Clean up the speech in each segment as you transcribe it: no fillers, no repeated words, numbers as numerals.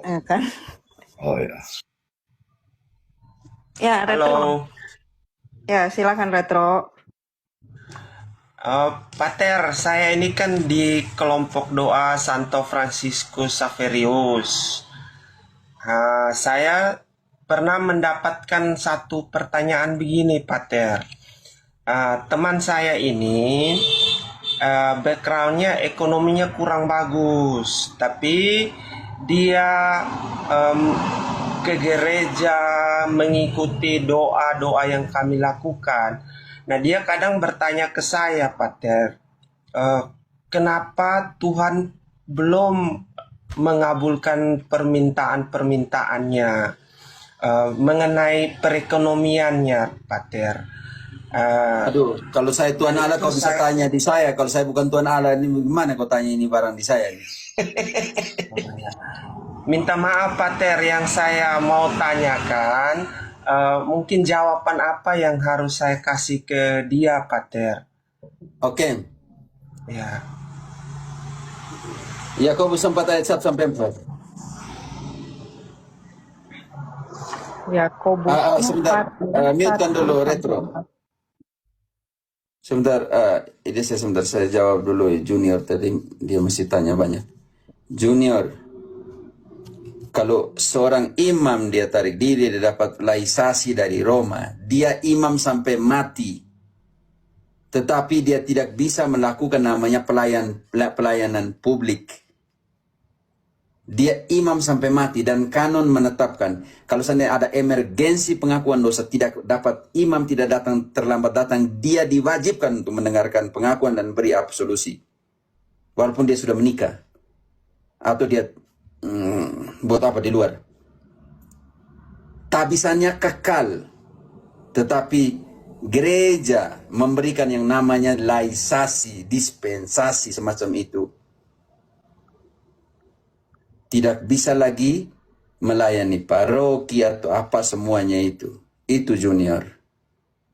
Ya kan? Oh ya. Ya, Retro. Halo, Ya, silakan Retro. Pater, saya ini kan di kelompok doa Santo Franciscus Saverius. Saya pernah mendapatkan satu pertanyaan begini, Pater. Teman saya ini backgroundnya ekonominya kurang bagus, tapi dia em, ke gereja mengikuti doa-doa yang kami lakukan. Nah, dia kadang bertanya ke saya, Pater, "Eh, kenapa Tuhan belum mengabulkan permintaan-permintaannya mengenai perekonomiannya, Pater?" Aduh, kalau saya Tuhan Dan Allah itu kau bisa saya tanya di saya. Kalau saya bukan Tuhan Allah, ini gimana kau tanya ini barang di saya ini? minta maaf, Pater, yang saya mau tanyakan. Mungkin jawaban apa yang harus saya kasih ke dia, Pater? Oke. Ya, Yakobus 4 ayat 1 sampai 4. Yakobus Sebentar, 4 ayat mute-kan 1 dulu sampai retro. 4. Sebentar, ini sebentar saya jawab dulu. Junior tadi dia mesti tanya banyak. Junior, kalau seorang imam dia tarik diri, dia dapat laisasi dari Roma, dia imam sampai mati, tetapi dia tidak bisa melakukan namanya pelayanan publik. Dia imam sampai mati dan kanon menetapkan kalau seandainya ada emergensi pengakuan dosa tidak dapat, imam tidak datang, terlambat datang, dia diwajibkan untuk mendengarkan pengakuan dan beri absolusi walaupun dia sudah menikah atau dia buat apa di luar. Tabisannya kekal, tetapi gereja memberikan yang namanya laisasi, dispensasi semacam itu. Tidak bisa lagi melayani paroki atau apa semuanya itu. Itu Junior.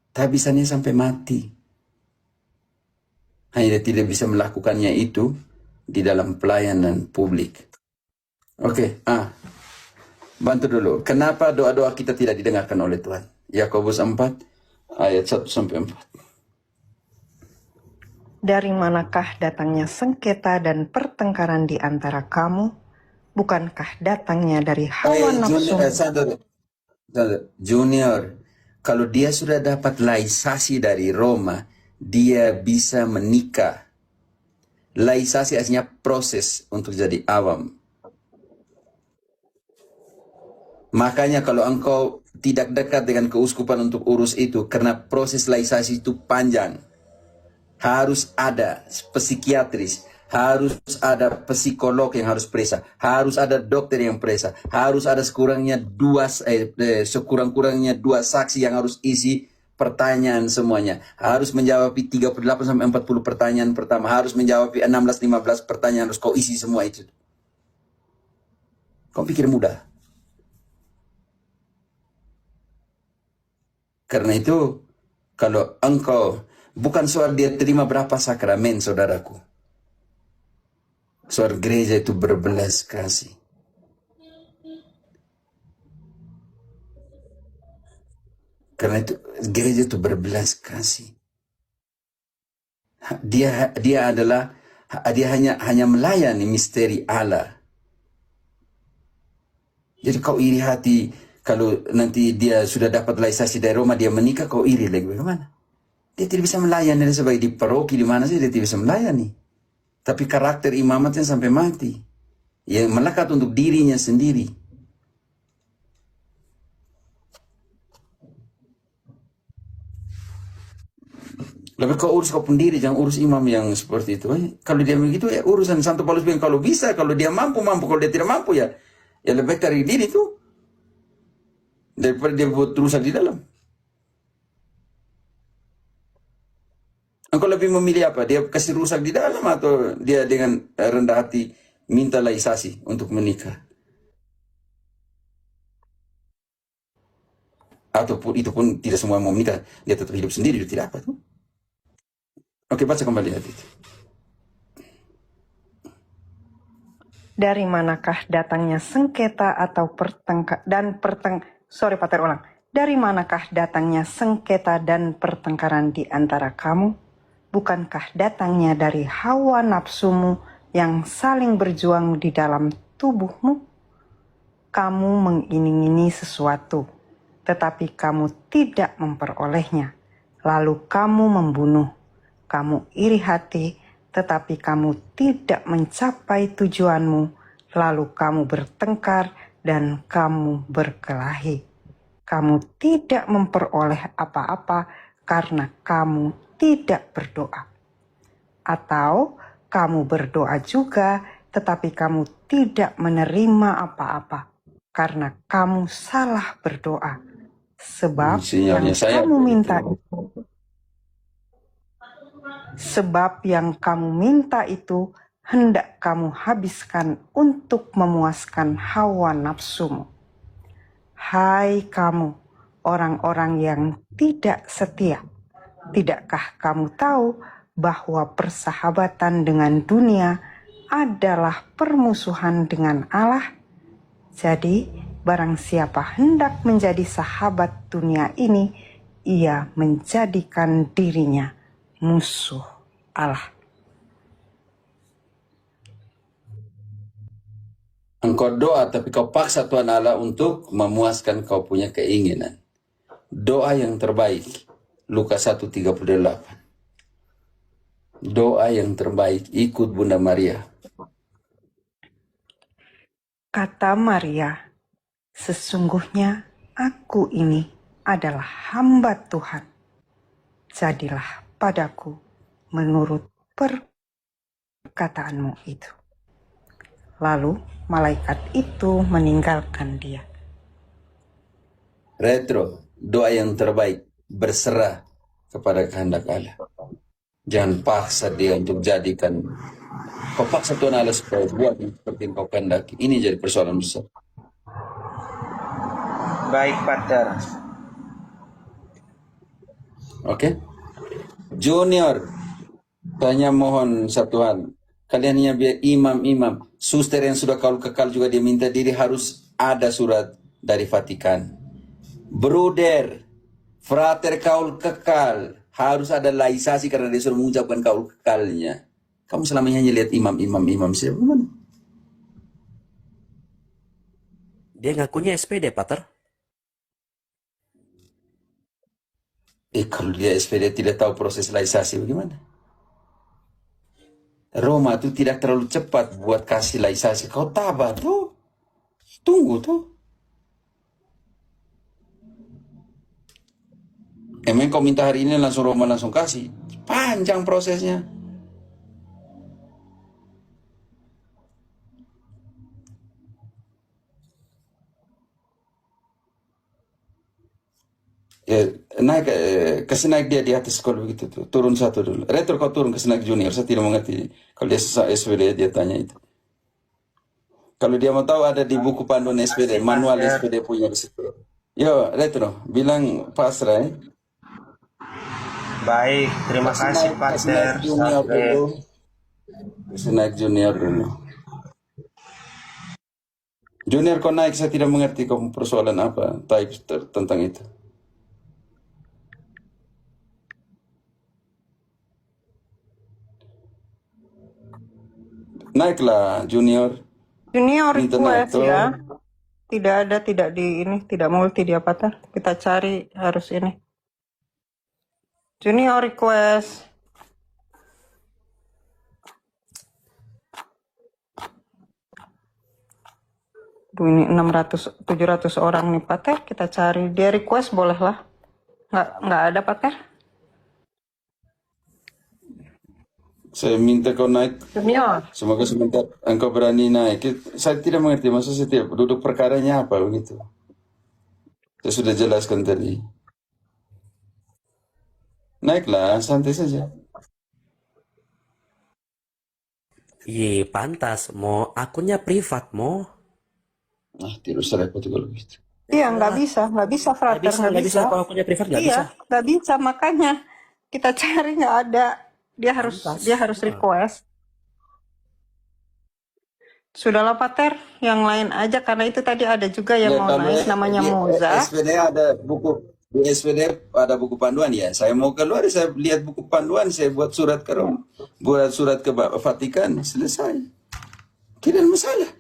Tabisannya sampai mati. Hanya dia tidak bisa melakukannya itu di dalam pelayanan publik. Oke, bantu dulu. Kenapa doa-doa kita tidak didengarkan oleh Tuhan? Yakobus 4 ayat 1 sampai 4. Dari manakah datangnya sengketa dan pertengkaran di antara kamu? Bukankah datangnya dari hawa nafsu? Junior, kalau dia sudah dapat laisasi dari Roma, dia bisa menikah. Laisasi artinya proses untuk jadi awam. Makanya kalau engkau tidak dekat dengan keuskupan untuk urus itu, karena proses laisasi itu panjang. Harus ada psikiatris, harus ada psikolog yang harus periksa, harus ada dokter yang periksa, harus ada sekurang-kurangnya dua saksi yang harus isi pertanyaan semuanya. Harus menjawab 38 sampai 40 pertanyaan pertama, harus menjawab 16-15 pertanyaan, harus kau isi semua itu. Kau pikir mudah? Karena itu, kalau engkau, bukan soal dia terima berapa sakramen, saudaraku. Soal gereja itu berbelas kasih. Karena itu gereja itu berbelas kasih. Dia hanya melayani misteri Allah. Jadi kau iri hati kalau nanti dia sudah dapat laisasi dari Roma, dia menikah, kau iri lagi bagaimana? Dia tidak bisa melayani sebagai di paroki di mana sih, dia tidak bisa melayani. Tapi karakter imamatnya sampai mati. Yang melekat untuk dirinya sendiri. Lebih kau urus kau pendiri, jangan urus imam yang seperti itu. Kalau dia begitu ya urusan. Santo Paulus bilang kalau bisa, kalau dia mampu, kalau dia tidak mampu ya lebih baik cari diri itu daripada dia buat rusak di dalam. Engkau lebih memilih apa? Dia kasih rusak di dalam atau dia dengan rendah hati minta laisasi untuk menikah? Ataupun itu pun tidak semua mau menikah, dia tetap hidup sendiri, dia tidak apa tuh. Oke, baca kembali ayat itu. Dari manakah datangnya sengketa atau Dari manakah datangnya sengketa dan pertengkaran di antara kamu? Bukankah datangnya dari hawa nafsumu yang saling berjuang di dalam tubuhmu? Kamu mengingini sesuatu, tetapi kamu tidak memperolehnya. Lalu kamu membunuh. Kamu iri hati, tetapi kamu tidak mencapai tujuanmu. Lalu kamu bertengkar dan kamu berkelahi. Kamu tidak memperoleh apa-apa karena kamu tidak berdoa. Atau kamu berdoa juga, tetapi kamu tidak menerima apa-apa karena kamu salah berdoa. Sebab yang Sinyalnya saya kamu minta begitu. Sebab yang kamu minta itu hendak kamu habiskan untuk memuaskan hawa nafsumu. Hai kamu, orang-orang yang tidak setia, tidakkah kamu tahu bahwa persahabatan dengan dunia adalah permusuhan dengan Allah? Jadi, barang siapa hendak menjadi sahabat dunia ini, ia menjadikan dirinya musuh Allah. Engkau doa tapi kau paksa Tuhan Allah untuk memuaskan kau punya keinginan. Doa yang terbaik. Lukas 1:38. Doa yang terbaik ikut Bunda Maria. Kata Maria, sesungguhnya aku ini adalah hamba Tuhan. Jadilah padaku menurut perkataanmu itu. Lalu malaikat itu meninggalkan dia. Retro, doa yang terbaik. Berserah kepada kehendak Allah. Jangan paksa dia untuk jadikan. Kau paksa Tuhan Allah supaya buat seperti yang kau kehendaki. Ini jadi persoalan besar. Baik, Pater. Oke? Junior, tanya mohon satu hal. Kalian hanya biar imam-imam. Suster yang sudah kau kekal juga dia minta diri harus ada surat dari Vatikan. Bruder, frater kaul kekal. Harus ada laisasi karena dia sudah mengucapkan kaul kekalnya. Kamu selamanya hanya lihat imam-imam siapa mana? Dia ngakunya SPD, Pater. Kalau dia SPD tidak tahu proses laisasi bagaimana? Roma itu tidak terlalu cepat buat kasih laisasi. Kau tabah tuh. Tunggu tuh. Emang kau minta hari ini langsung Roma langsung kasih. Panjang prosesnya. Ya, naik kasih naik dia di atas sekolah begitu tuh. Turun satu dulu. Retro kau turun kasih naik junior. Saya tidak mengerti. Kalau dia SPD dia tanya itu. Kalau dia mau tahu ada di buku panduan SPD, manual SPD punya di situ. Yo, Retro, bilang pasrah ya. Baik, terima kasih, Kasih naik Pater. junior dulu. Kasih naik junior dulu. Junior kau naik, saya tidak mengerti kau persoalan apa type tentang itu. Naiklah junior. Junior Minta naik request tuh. ya. Tidak ada, tidak di ini, tidak multi di apa tuh. Kita cari harus ini. Junior request. Duh, ini 700 orang nih Pater, kita cari. Dia request boleh lah. Nggak ada Pater. Saya minta kau naik. Junior. Semoga sebentar engkau berani naik. Saya tidak mengerti maksud setiap duduk perkaranya apa begitu. Saya sudah jelaskan tadi. Naiklah, santai saja. Iya, pantas. Mau akunnya privat, mau. Tidak usah repot kalau gitu. Iya, nggak bisa Frater, Nggak bisa. Kalau akunnya privat nggak bisa. Iya, nggak bisa, makanya kita cari nggak ada. Dia harus request. Sudahlah Pater, yang lain aja karena itu tadi ada juga yang Ya, mau kalau naik namanya di Moza. SPD ada buku, di SPD ada buku panduan ya. Saya mau keluar, saya lihat buku panduan, saya buat surat ke Roma, buat surat ke Vatikan, selesai. Tidak ada masalah.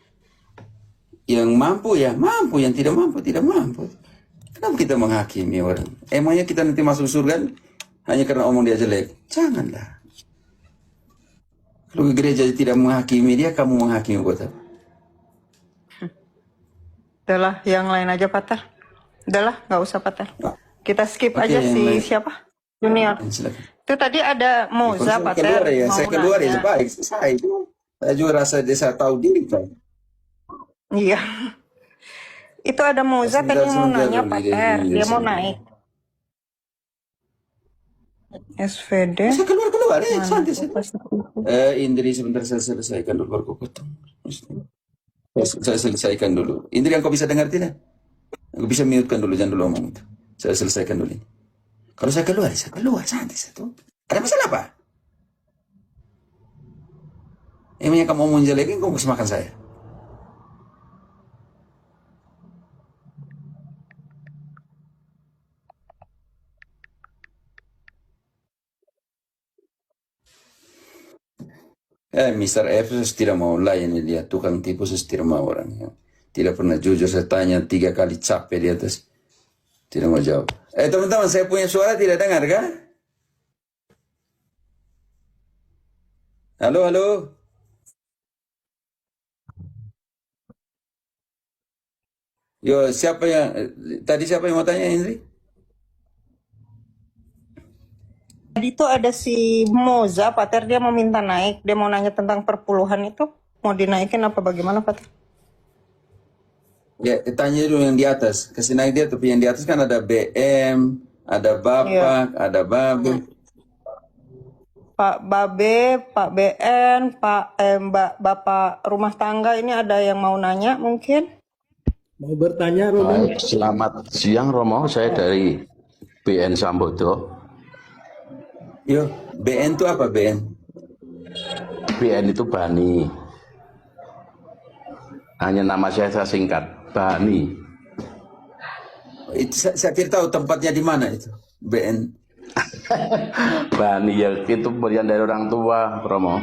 Yang mampu ya mampu, yang tidak mampu tidak mampu. Kenapa kita menghakimi orang? Emangnya kita nanti masuk surga hanya karena omong dia jelek? Janganlah. Kalau gereja tidak menghakimi dia, kamu menghakimi buat apa? Udahlah, yang lain aja Pater. Udahlah, nggak usah Pater. Kita skip Oke, aja yang si lain. siapa? Junior. Silakan. Itu tadi ada Kalau Moza saya Pater keluar ya, mau saya keluar ya nanya. baik. Saya juga rasa saya tahu diri Pak. Iya. Itu ada Moza tadi Sebentar, mau sebentar nanya dulu, Pater. Dia mau sebentar. naik. SVD. Saya keluar ya, Mana santai. tuh pas itu? Indri sebentar saya selesaikan dulu baru kau potong. Saya selesaikan dulu. Indri yang kau bisa dengar tidak? Aku bisa mute-kan dulu, jangan dulu ngomong itu. Saya selesaikan dulu ini. Kalau saya keluar santai satu. Ada masalah apa? Emangnya kamu mau menjelekin, kamu bisa makan saya. Mr. F tidak mau layani dia, tukang tipu tidak mau orang yang tidak pernah jujur. Saya tanya 3 kali capek di atas, tidak mau jawab. Teman-teman, saya punya suara tidak dengar kah? Halo, halo. Yo, tadi siapa yang mau tanya, Indri? Tadi tuh ada si Moza Pater, dia mau minta naik. Dia mau nanya tentang perpuluhan itu. Mau dinaikin apa bagaimana Pater? Ya, tanya dulu yang di atas. Kasih naik dia, tapi yang di atas kan ada BM, ada Bapak, ada Babe. Pak Babe, Pak BN, Bapak rumah tangga ini ada yang mau nanya mungkin? Mau bertanya, Romo? Baik, selamat siang Romo, saya dari BN Sambodo. Yo, BN itu apa BN? BN itu Bani. Hanya nama saya singkat, Bani. Itu saya tidak tahu tempatnya di mana itu. BN. Bani ya itu pemberian dari orang tua, Romo.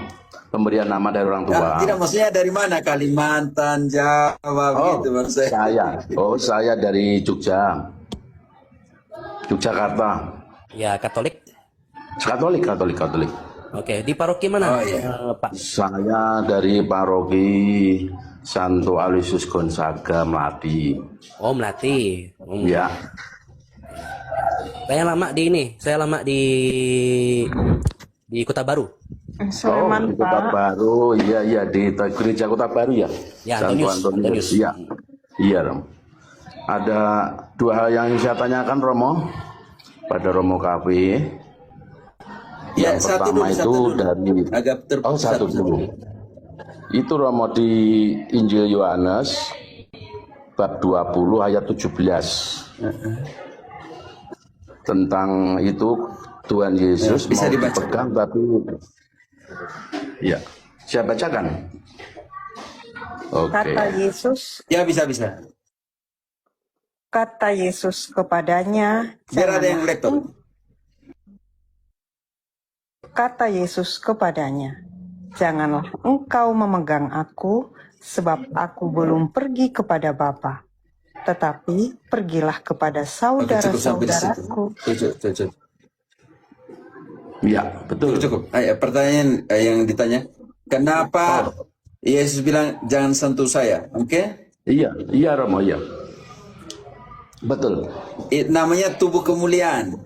Pemberian nama dari orang tua. Tidak, maksudnya dari mana? Kalimantan, Jawa, begitu maksud saya. Saya dari Jogja. Yogyakarta. Ya, Katolik. Katolik. Oke, di paroki mana, Oh, iya. Pak? Saya dari paroki Santo Aloysius Gonzaga Melati. Oh, Melati. Ya, Saya lama di Kota Baru. Sleman di Kota Pak. Baru, iya di gereja Kota Baru ya. Ya, Santo Antonius. Iya, iya Romo. Ada 2 hal yang saya tanyakan Romo pada Romo KP. Ya, Yang satu pertama dulu, itu satu dulu. dari Agak terputus. satu dulu. Itu Romo di Injil Yohanes bab 20 ayat 17. Tentang itu Tuhan Yesus Bisa mau dibaca. dipegang tapi ya, saya bacakan. Oke. Kata Yesus, Ya, bisa. kata Yesus kepadanya, Biar ada yang lektor. kata Yesus kepadanya, janganlah engkau memegang aku, sebab aku belum pergi kepada Bapa. Tetapi pergilah kepada Oke, cukup sampai di situ. saudara-saudaraku. Cukup. Ya, betul. Cukup. Pertanyaan yang ditanya, kenapa Yesus bilang jangan sentuh saya? Oke? Iya Romo, iya. Betul. Namanya tubuh kemuliaan.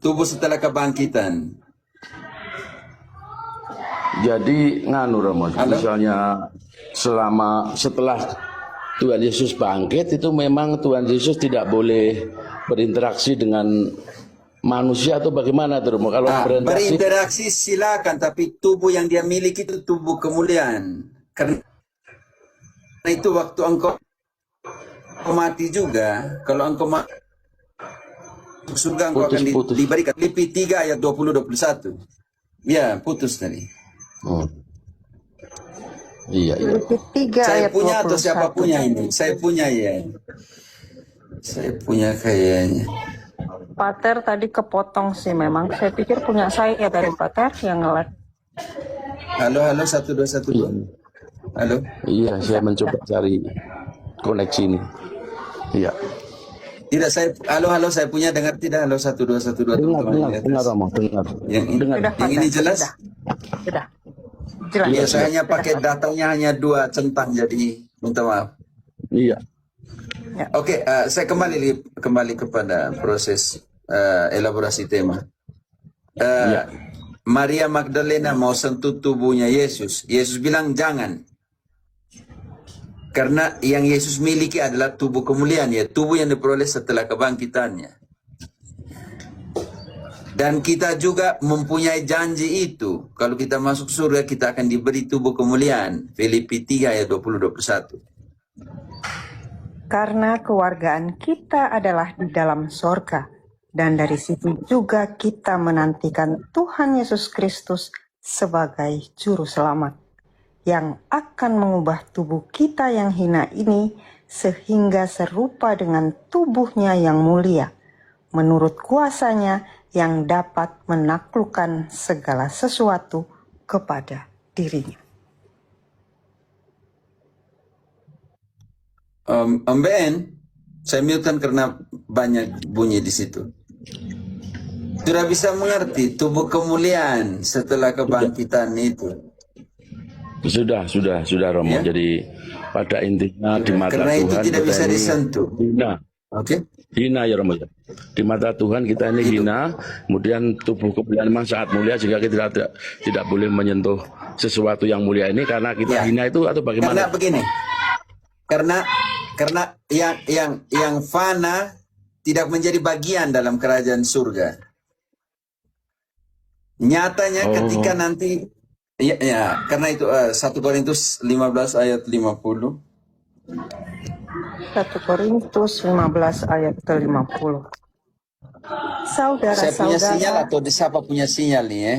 Tubuh setelah kebangkitan. Jadi nganu Romo, Halo? misalnya setelah Tuhan Yesus bangkit itu memang Tuhan Yesus tidak boleh berinteraksi dengan manusia atau bagaimana tuh Romo? Kalau Berinteraksi silakan, tapi tubuh yang dia miliki itu tubuh kemuliaan. Karena itu waktu engkau mati juga, kalau engkau masuk surga engkau akan Putus. diberikan. Filipi 3 ayat 20-21. Ya, putus tadi. Oh. Iya, iya. Filipi 3 Saya ayat punya atau siapa 21. punya ini? Saya punya ya. Saya punya kayaknya. Pater tadi kepotong sih memang. Saya pikir punya saya ya tadi Pater yang nge-lag. Halo, halo, 1212. Halo. Iya, saya mencoba cari koneksi ini. Iya. Tidak, halo, saya punya, dengar tidak? Halo, 1212 Dengar, teman-teman di dengar atas. Romo, dengar. Dengar. Sudah Yang ini Pater. jelas? Sudah. Jelas. Iya, saya hanya Sudah, pakai Pater. datanya hanya 2 centang, jadi minta maaf. Iya. Oke, saya kembali kepada proses elaborasi tema. Iya. Maria Magdalena mau sentuh tubuhnya Yesus. Yesus bilang jangan. Karena yang Yesus miliki adalah tubuh kemuliaan, ya, tubuh yang diperoleh setelah kebangkitannya. Dan kita juga mempunyai janji itu. Kalau kita masuk surga, kita akan diberi tubuh kemuliaan. Filipi 3 ayat 20-21. Karena kewargaan kita adalah di dalam sorga. Dan dari situ juga kita menantikan Tuhan Yesus Kristus sebagai Juru Selamat. Yang akan mengubah tubuh kita yang hina ini sehingga serupa dengan tubuhnya yang mulia. Menurut kuasanya yang dapat menaklukkan segala sesuatu kepada dirinya. Om Ben, saya mutekan karena banyak bunyi di situ. Sudah bisa mengerti tubuh kemuliaan setelah kebangkitan itu. Sudah Romo. Ya? Jadi pada intinya di mata Karena itu Tuhan tidak kita bisa ini disentuh. hina. Oke? Hina ya Romo. Di mata Tuhan kita ini hina, kemudian tubuh kemuliaan memang sangat mulia jika kita tidak boleh menyentuh sesuatu yang mulia ini karena kita Ya. hina itu atau Karena bagaimana? begini. Karena yang fana tidak menjadi bagian dalam kerajaan surga. Nyatanya ketika nanti karena itu 1 Korintus 15 ayat 50. 1 Korintus 15 ayat ke-50. Saya punya sinyal Saudara-saudara, atau siapa punya sinyal nih ya?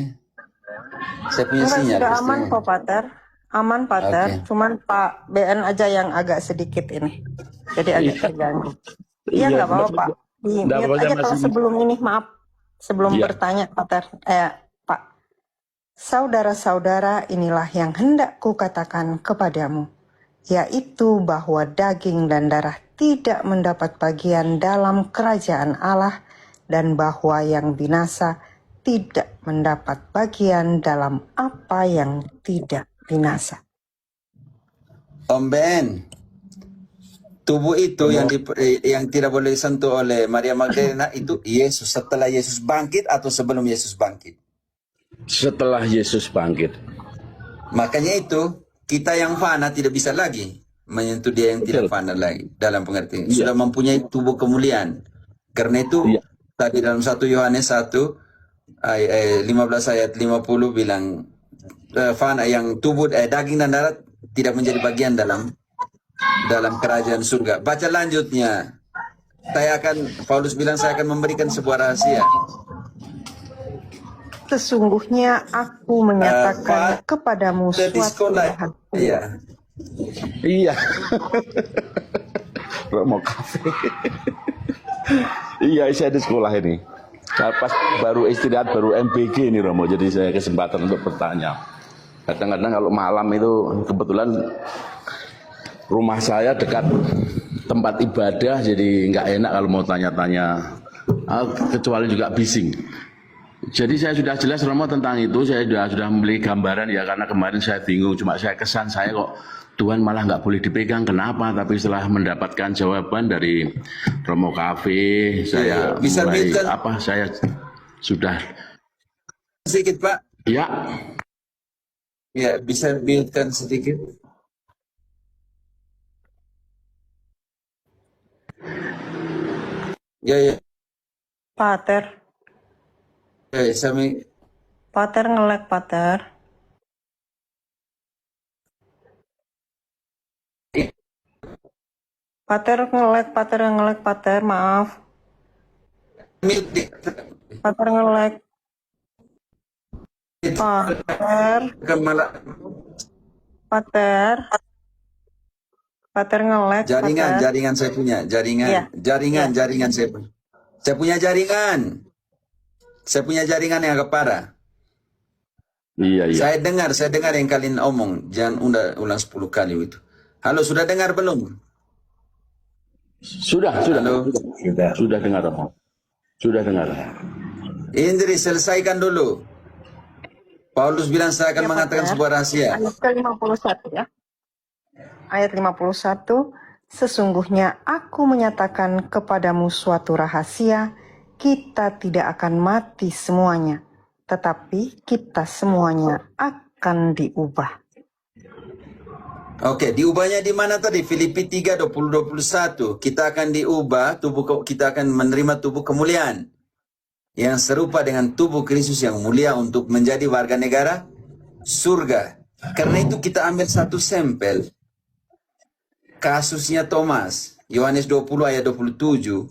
Saya punya enggak, sinyal. sudah aman pastinya. kok Pater. Aman Pater, Oke. cuman Pak BN aja yang agak sedikit ini. Jadi agak terganggu. Iya nggak apa-apa Pak. Di Nggak mute apa-apa, aja kalau masih- sebelum ini, maaf. Sebelum Iya. bertanya Pater, Pak. Saudara-saudara, inilah yang hendak kukatakan kepadamu, yaitu bahwa daging dan darah tidak mendapat bagian dalam kerajaan Allah, dan bahwa yang binasa tidak mendapat bagian dalam apa yang tidak binasa. Om Ben, tubuh itu yang tidak boleh disentuh oleh Maria Magdalena itu Yesus setelah Yesus bangkit atau sebelum Yesus bangkit. Setelah Yesus bangkit. Makanya itu kita yang fana tidak bisa lagi menyentuh dia yang tidak fana lagi dalam pengertian. Sudah mempunyai tubuh kemuliaan. Karena itu tadi dalam 1 Yohanes 1 15 ayat 50 bilang fana yang tubuh daging dan darah tidak menjadi bagian dalam kerajaan surga. Baca lanjutnya. Paulus bilang saya akan memberikan sebuah rahasia. Sesungguhnya aku menyatakan kepadamu Di suatu sekolah. rahasia. Iya. Iya. Romo kafe. Iya, saya di sekolah ini. Saya pas baru istirahat, baru MBG ini Romo. Jadi saya kesempatan untuk bertanya. Kadang-kadang kalau malam itu kebetulan rumah saya dekat tempat ibadah, jadi nggak enak kalau mau tanya-tanya. Kecuali juga bising. Jadi saya sudah jelas Romo tentang itu, saya sudah membeli gambaran ya, karena kemarin saya bingung, cuma saya kesan saya kok Tuhan malah nggak boleh dipegang, kenapa? Tapi setelah mendapatkan jawaban dari Romo Cafe, saya bisa mulai mute-kan? saya sudah Sedikit Pak. ya. Ya, bisa mute-kan sedikit. Ya. Pater, Sami. Pater nge-lag Pater. Pater nge-lag Pater, maaf. Mute. Pater nge-lag. Pater, Malah Pater. Pater nge-lag, Jaringan, Pater. jaringan saya punya. Jaringan, Iya. jaringan saya punya. Saya punya jaringan. Saya punya jaringan yang agak parah. Iya, iya. Saya dengar yang kalian omong. Jangan ulang 10 kali itu. Halo, sudah dengar belum? Sudah. Halo. Sudah dengar, Romo. Sudah dengar. Indri, selesaikan dulu. Paulus bilang saya akan Ya, mengatakan Pater. sebuah rahasia. Ayat ke-51 ya. Ayat 51, sesungguhnya aku menyatakan kepadamu suatu rahasia, kita tidak akan mati semuanya, tetapi kita semuanya akan diubah. Oke, diubahnya di mana tadi? Filipi 3, 20-21. Kita akan diubah, kita akan menerima tubuh kemuliaan yang serupa dengan tubuh Kristus yang mulia untuk menjadi warga negara surga. Karena itu kita ambil satu sampel. Kasusnya Thomas, Yohanes 20 ayat 27.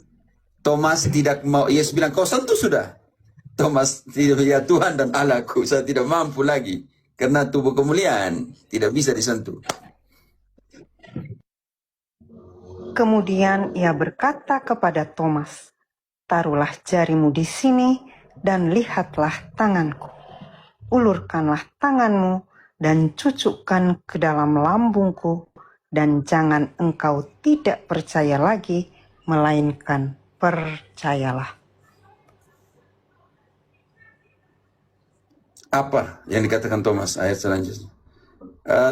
Thomas tidak mau, Yesus bilang, kau sentuh sudah. Thomas tidak, ya Tuhan dan Allahku, saya tidak mampu lagi. Karena tubuh kemuliaan tidak bisa disentuh. Kemudian ia berkata kepada Thomas, taruhlah jarimu di sini dan lihatlah tanganku. Ulurkanlah tanganmu dan cucukkan ke dalam lambungku, dan jangan engkau tidak percaya lagi, melainkan percayalah. Apa yang dikatakan Thomas ayat selanjutnya?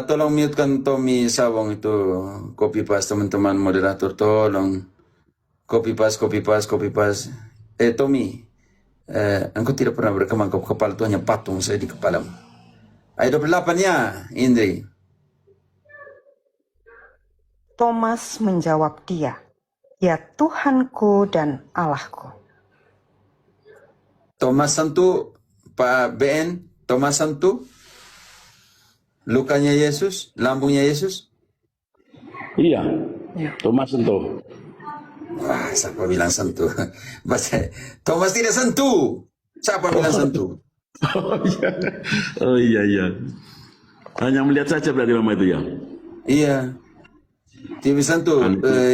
Tolong mute-kan Tommy Sawong itu, copy paste teman-teman moderator, tolong copy paste. Tommy, engkau tidak pernah berkembang ke kepala itu hanya patung saya di kepalamu. Ayat 28-nya, Indri. Thomas menjawab dia, ya Tuhanku dan Allahku. Thomas sentuh, Pak BN, Thomas sentuh lukanya Yesus, lambungnya Yesus. Iya. Thomas sentuh. Wah, siapa bilang sentuh? Thomas tidak sentuh. Siapa bilang sentuh? Oh iya. Hanya melihat saja berarti Romo itu ya. Iya. Tidak sentuh.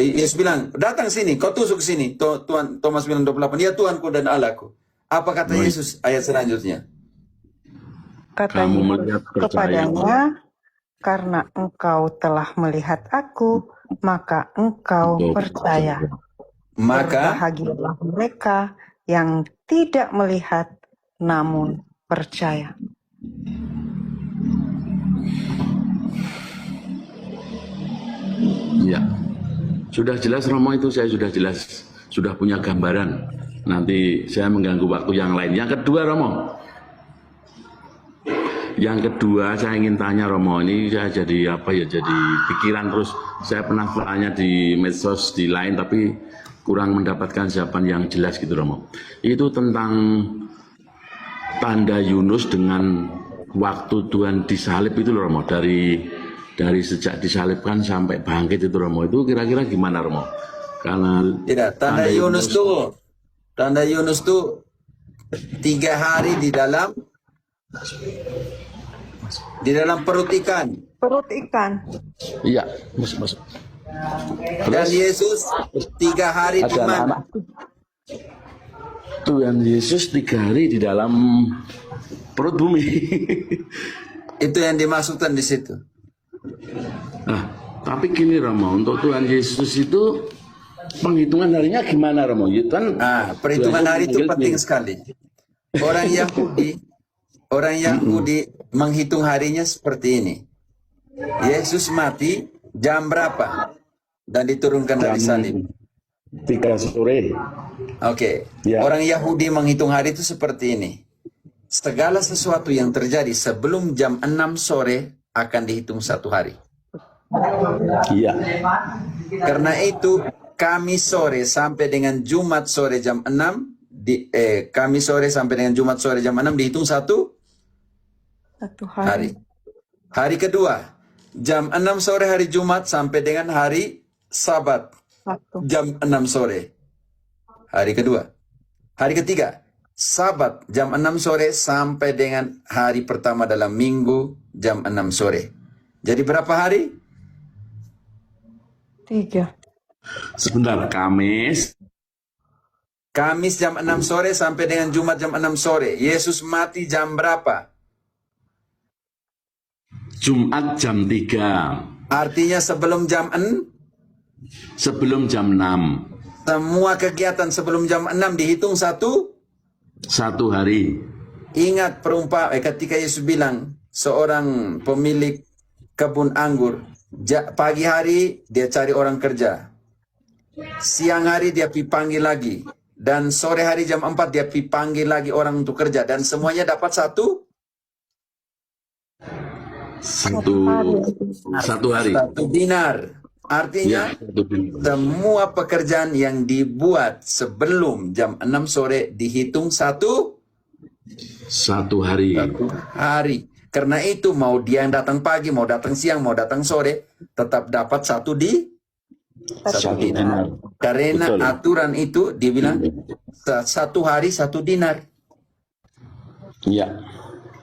Yesus bilang, datang sini, kau tusuk sini. Tuhan, Thomas bilang 28, ya Tuhanku dan Allahku. Apa kata Yesus ayat selanjutnya? Kata Kamu Yesus melihat percaya. kepadanya, karena engkau telah melihat aku, maka engkau percaya. Maka Berbahagialah mereka yang tidak melihat namun percaya. Iya. Sudah jelas Romo itu, saya sudah jelas. Sudah punya gambaran. Nanti saya mengganggu waktu yang lain. Yang kedua Romo. Yang kedua saya ingin tanya Romo, ini saya jadi jadi pikiran terus. Saya pernah tanya di medsos di lain tapi kurang mendapatkan jawaban yang jelas gitu Romo. Itu tentang tanda Yunus dengan waktu Tuhan disalib itu loh Romo, dari sejak disalibkan sampai bangkit itu Romo, itu kira-kira gimana Romo? Karena tidak, tanda Yunus tuh 3 hari di dalam perut ikan. Perut ikan. Iya, masuk. Dan Yesus 3 hari di mana? Tuhan Yesus 3 hari di dalam perut bumi. Itu yang dimasukkan di situ. Nah, tapi gini Romo, untuk Tuhan Yesus itu penghitungan harinya gimana Romo? Itu kan perhitungan hari itu penting sekali. Orang Yahudi menghitung harinya seperti ini. Yesus mati jam berapa? Dan diturunkan dari salib. 3 sore. Oke. Ya. Orang Yahudi menghitung hari itu seperti ini. Segala sesuatu yang terjadi sebelum jam 6 sore akan dihitung 1 hari. Iya. Karena itu Kamis sore sampai dengan Jumat sore jam 6 Kamis sore sampai dengan Jumat sore jam 6 dihitung 1 hari. Hari kedua jam 6 sore hari Jumat sampai dengan hari Sabat jam 6 sore. Hari kedua. Hari ketiga Sabat jam 6 sore sampai dengan hari pertama dalam minggu jam 6 sore. Jadi berapa hari? 3. Sebentar, Kamis. Kamis jam 6 sore sampai dengan Jumat jam 6 sore. Yesus mati jam berapa? Jumat jam 3. Artinya sebelum jam 6, Sebelum jam 6. semua kegiatan sebelum jam 6 dihitung satu. 1 hari. Ingat ketika Yesus bilang, seorang pemilik kebun anggur, pagi hari dia cari orang kerja. Siang hari dia panggil lagi. Dan sore hari jam 4 dia panggil lagi orang untuk kerja. Dan semuanya dapat satu hari. satu dinar. Artinya Ya, 1 dinar. semua pekerjaan yang dibuat sebelum jam 6 sore dihitung satu 1 hari. hari. Karena itu mau dia yang datang pagi, mau datang siang, mau datang sore, tetap dapat satu Satu dinar. Karena Betul. aturan itu dibilang 1 hari 1 dinar. Iya.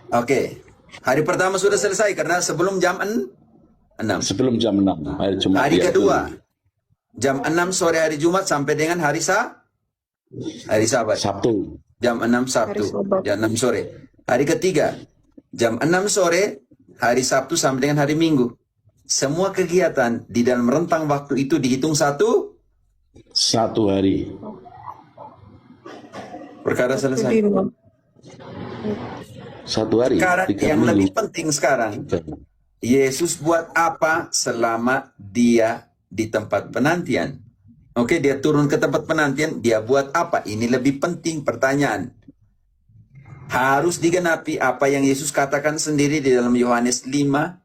Oke. Hari pertama sudah selesai karena sebelum jam 6. Sebelum jam 6 hari Jumat. Hari ya, kedua jam 6 sore hari Jumat sampai dengan hari Sabat. Sabtu. Jam 6 Sabtu, jam 6 sore. Hari ketiga, jam 6 sore, hari Sabtu sampai dengan hari Minggu. Semua kegiatan di dalam rentang waktu itu dihitung satu 1 hari. perkara selesai. 1 hari. Sekarang 3 yang minggu. lebih penting sekarang, Yesus buat apa selama dia di tempat penantian? Oke, dia turun ke tempat penantian, dia buat apa? Ini lebih penting pertanyaan. Harus digenapi apa yang Yesus katakan sendiri di dalam Yohanes 5.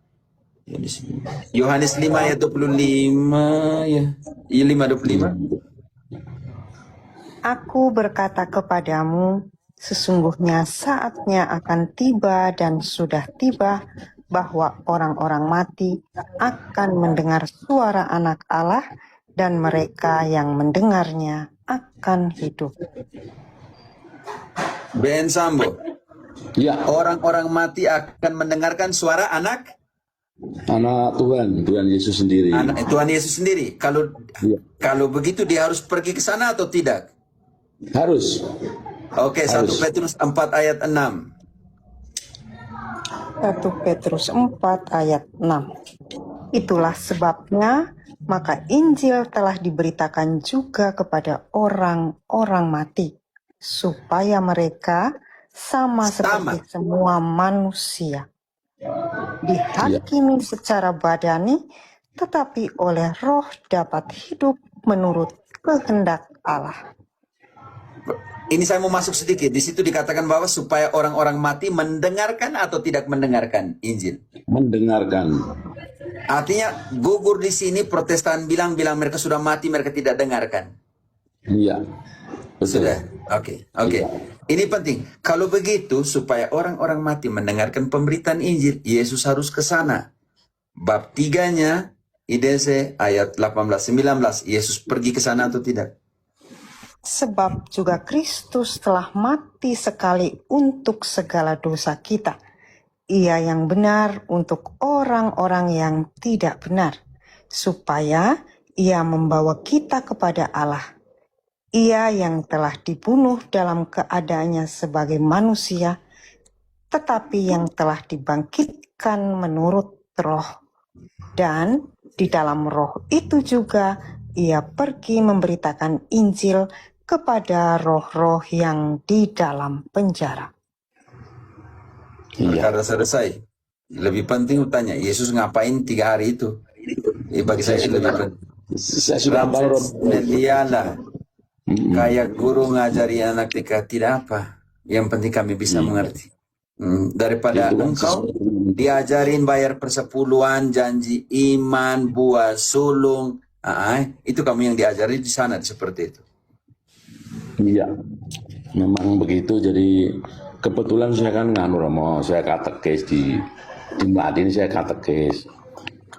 Yohanes 5 ayat 25 ya. Iya 5:25. Aku berkata kepadamu, sesungguhnya saatnya akan tiba dan sudah tiba bahwa orang-orang mati akan mendengar suara Anak Allah dan mereka yang mendengarnya akan hidup. Ben Sambo, Ya, orang-orang mati akan mendengarkan suara anak Tuhan Yesus sendiri. Tuhan Yesus sendiri. Kalau Ya. kalau begitu dia harus pergi ke sana atau tidak? Harus. Oke, 1 Harus. Petrus 4 ayat 6. 1 Petrus 4 ayat 6. Itulah sebabnya maka Injil telah diberitakan juga kepada orang-orang mati, supaya mereka sama seperti semua manusia dihakimi secara badani, tetapi oleh roh dapat hidup menurut kehendak Allah. Ini saya mau masuk sedikit. Di situ dikatakan bahwa supaya orang-orang mati mendengarkan atau tidak mendengarkan Injil. Mendengarkan. Artinya gugur di sini Protestan bilang mereka sudah mati, mereka tidak dengarkan. Iya. Betul. Sudah. Oke. Ini penting. Kalau begitu supaya orang-orang mati mendengarkan pemberitaan Injil, Yesus harus ke sana. Bab 3-nya IDC ayat 18-19, Yesus pergi ke sana atau tidak? Sebab juga Kristus telah mati sekali untuk segala dosa kita. Ia yang benar untuk orang-orang yang tidak benar, supaya ia membawa kita kepada Allah. Ia yang telah dibunuh dalam keadaannya sebagai manusia, tetapi yang telah dibangkitkan menurut roh. Dan di dalam roh itu juga ia pergi memberitakan Injil kepada roh-roh yang di dalam penjara. Iya. Karena selesai. Lebih penting tanya, Yesus ngapain 3 hari itu? Bagi saya lebih penting. Saya sudah hafal Rob. Iyalah. Kayak guru ngajari anak TK tidak apa. Yang penting kami bisa mengerti. Daripada Itu kan engkau sesuatu. diajarin bayar persepuluhan, janji iman, buah sulung. Itu kamu yang diajari di sana seperti itu. Iya. Memang begitu. Jadi kebetulan saya kan nganu Romo, saya katekes di Mladin, saya katekes.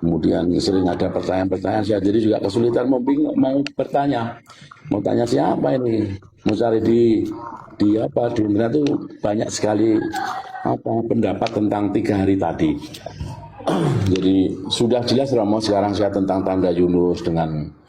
Kemudian sering ada pertanyaan-pertanyaan, saya jadi juga kesulitan mau bertanya. Mau tanya siapa ini? Mau cari di internet itu banyak sekali pendapat tentang 3 hari tadi. Jadi sudah jelas Romo sekarang saya tentang tanda Yunus dengan